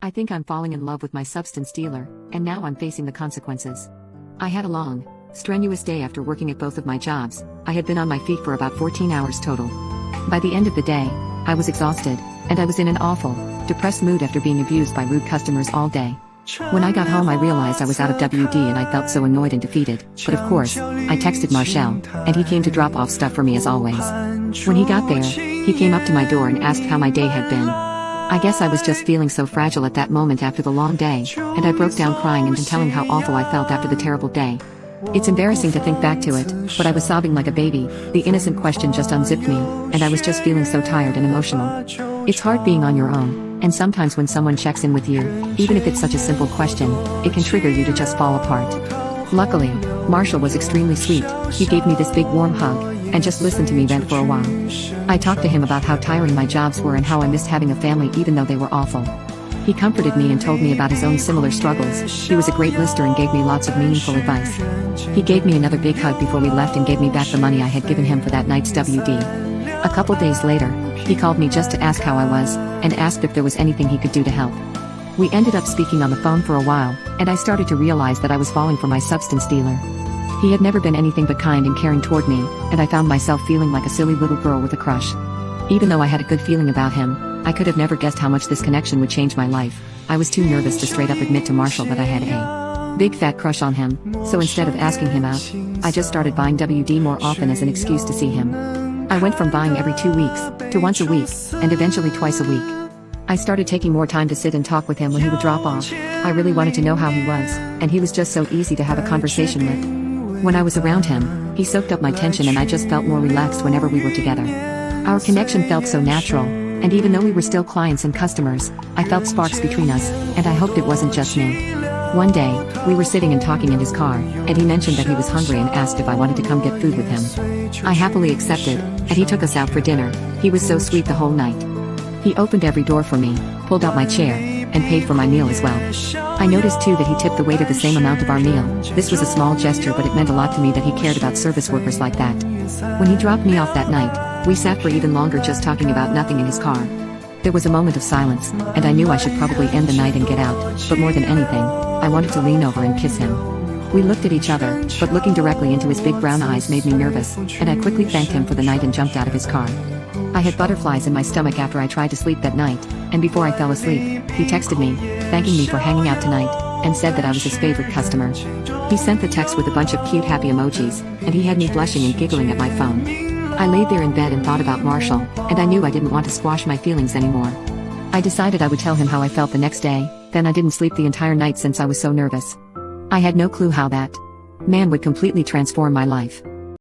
I think I'm falling in love with my substance dealer, and now I'm facing the consequences. I had a long, strenuous day after working at both of my jobs. I had been on my feet for about 14 hours total. By the end of the day, I was exhausted, and I was in an awful, depressed mood after being abused by rude customers all day. When I got home, I realized I was out of WD and I felt so annoyed and defeated, but of course, I texted Marshall, and he came to drop off stuff for me as always. When he got there, he came up to my door and asked how my day had been. I guess I was just feeling so fragile at that moment after the long day, and I broke down crying and telling how awful I felt after the terrible day. It's embarrassing to think back to it, but I was sobbing like a baby. The innocent question just unzipped me, and I was just feeling so tired and emotional. It's hard being on your own, and sometimes when someone checks in with you, even if it's such a simple question, it can trigger you to just fall apart. Luckily, Marshall was extremely sweet. He gave me this big warm hug, and just listened to me vent for a while. I talked to him about how tiring my jobs were and how I missed having a family even though they were awful. He comforted me and told me about his own similar struggles. He was a great listener and gave me lots of meaningful advice. He gave me another big hug before we left and gave me back the money I had given him for that night's WD. A couple days later, he called me just to ask how I was, and asked if there was anything he could do to help. We ended up speaking on the phone for a while, and I started to realize that I was falling for my substance dealer. He had never been anything but kind and caring toward me, and I found myself feeling like a silly little girl with a crush. Even though I had a good feeling about him, I could have never guessed how much this connection would change my life. I was too nervous to straight up admit to Marshall that I had a big fat crush on him, so instead of asking him out, I just started buying WD more often as an excuse to see him. I went from buying every 2 weeks, to once a week, and eventually twice a week. I started taking more time to sit and talk with him when he would drop off. I really wanted to know how he was, and he was just so easy to have a conversation with. When I was around him, he soaked up my tension and I just felt more relaxed whenever we were together. Our connection felt so natural, and even though we were still clients and customers, I felt sparks between us, and I hoped it wasn't just me. One day, we were sitting and talking in his car, and he mentioned that he was hungry and asked if I wanted to come get food with him. I happily accepted, and he took us out for dinner. He was so sweet the whole night. He opened every door for me, pulled out my chair, and paid for my meal as well. I noticed too that he tipped the waiter the same amount of our meal. This was a small gesture, but it meant a lot to me that he cared about service workers like that. When he dropped me off that night, we sat for even longer just talking about nothing in his car. There was a moment of silence, and I knew I should probably end the night and get out, but more than anything, I wanted to lean over and kiss him. We looked at each other, but looking directly into his big brown eyes made me nervous, and I quickly thanked him for the night and jumped out of his car. I had butterflies in my stomach after I tried to sleep that night, and before I fell asleep, he texted me, thanking me for hanging out tonight, and said that I was his favorite customer. He sent the text with a bunch of cute happy emojis, and he had me blushing and giggling at my phone. I laid there in bed and thought about Marshall, and I knew I didn't want to squash my feelings anymore. I decided I would tell him how I felt the next day, then I didn't sleep the entire night since I was so nervous. I had no clue how that man would completely transform my life.